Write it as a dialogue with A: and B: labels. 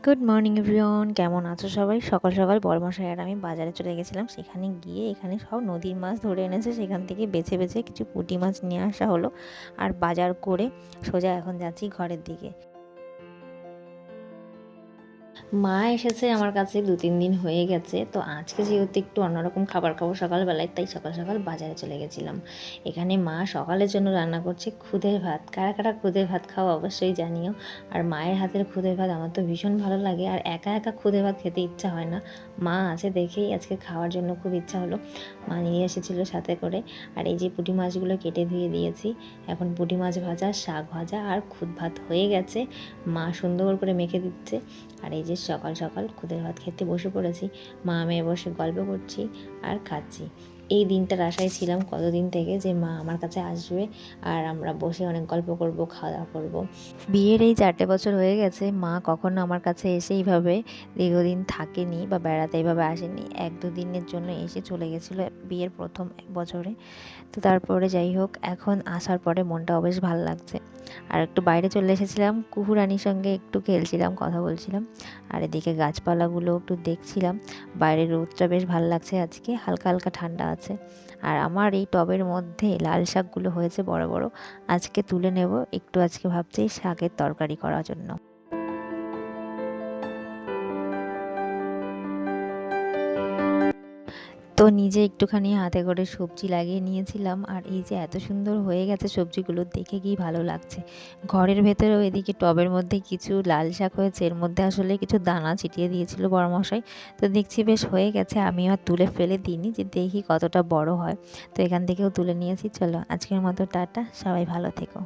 A: Good morning everyone, কেমন আছো সবাই? সকাল সকাল বড়মশাই আর আমি বাজারে চলে গেছিলাম। সেখানে গিয়ে এখানে সব নদীর মাছ ধরে এনেছে, সেখান থেকে বেছে বেছে কিছু পুঁটি মাছ নিয়ে আসা হলো। আর বাজার করে সোজা এখন যাচ্ছি ঘরের দিকে। মা এসেছে আমার কাছে 2-3 দিন হয়ে গেছে। তো আজকে যেহেতু একটু অন্যরকম খাবার খাবো সকালবেলায়, তাই সকাল সকাল বাজারে চলে গেছিলাম। এখানে মা সকালের জন্য রান্না করছে খুদের ভাত। কারা কারা খুদের ভাত খাও অবশ্যই জানিও। আর মায়ের হাতের খুদের ভাত আমার তো ভীষণ ভালো লাগে, আর একা একা খুদের ভাত খেতে ইচ্ছা হয় না। মা আছে দেখেই আজকে খাওয়ার জন্য খুব ইচ্ছা হলো। মা নিয়ে এসেছিলো সাথে করে। আর এই যে পুঁটি মাছগুলো কেটে ধুয়ে দিয়েছি। এখন পুঁটি মাছ ভাজা, শাক ভাজা আর খুদ ভাত হয়ে গেছে। মা সুন্দর করে মেখে দিচ্ছে। আর এই যে সকাল সকাল খুদের ভাত খেতে বসে পড়েছি। মা মেয়ে বসে গল্প করছি আর খাচ্ছি। এই দিনটার আশায় ছিলাম কতদিন থেকে যে মা আমার কাছে আসবে আর আমরা বসে অনেক গল্প করব, খাওয়া দাওয়া করবো। বিয়ের এই 4টে বছর হয়ে গেছে, মা কখনো আমার কাছে এসে এইভাবে দীর্ঘদিন থাকেনি বা বেড়াতে এইভাবে আসেনি। 1-2 দিনের জন্য এসে চলে গেছিলো বিয়ের প্রথম বছরে। তো তারপরে যাই হোক, এখন আসার পরে মনটাও বেশ ভালো লাগছে। আর একটু বাইরে চলে এসেছিলাম, কুহু রানীর সঙ্গে একটু খেলছিলাম, কথা বলছিলাম। আর এদিকে গাছপালাগুলো একটু দেখছিলাম। বাইরের রোদটা বেশ ভালো লাগছে আজকে, হালকা হালকা ঠান্ডা আছে। আর আমার এই টবের মধ্যে লাল শাকগুলো হয়েছে বড় বড়, আজকে তুলে নেব একটু। আজকে ভাবছি শাকের তরকারি করার জন্য। তো নিজে একটুখানি হাতে করে সবজি লাগিয়ে নিয়েছিলাম। আর এই যে এত সুন্দর হয়ে গেছে সবজিগুলো, দেখে কি ভালো লাগছে। ঘরের ভেতরেও এদিকে টবের মধ্যে কিছু লাল শাক হয়েছে, এর মধ্যে আসলে কিছু দানা ছিটিয়ে দিয়েছিল বড়মশাই। তো দেখছি বেশ হয়ে গেছে, আমি আর তুলে ফেলে দিইনি, যে দেখি কতটা বড় হয়। তো এখান থেকেও তুলে নিয়েছি। চলো আজকের মতো টাটা, সবাই ভালো থেকো।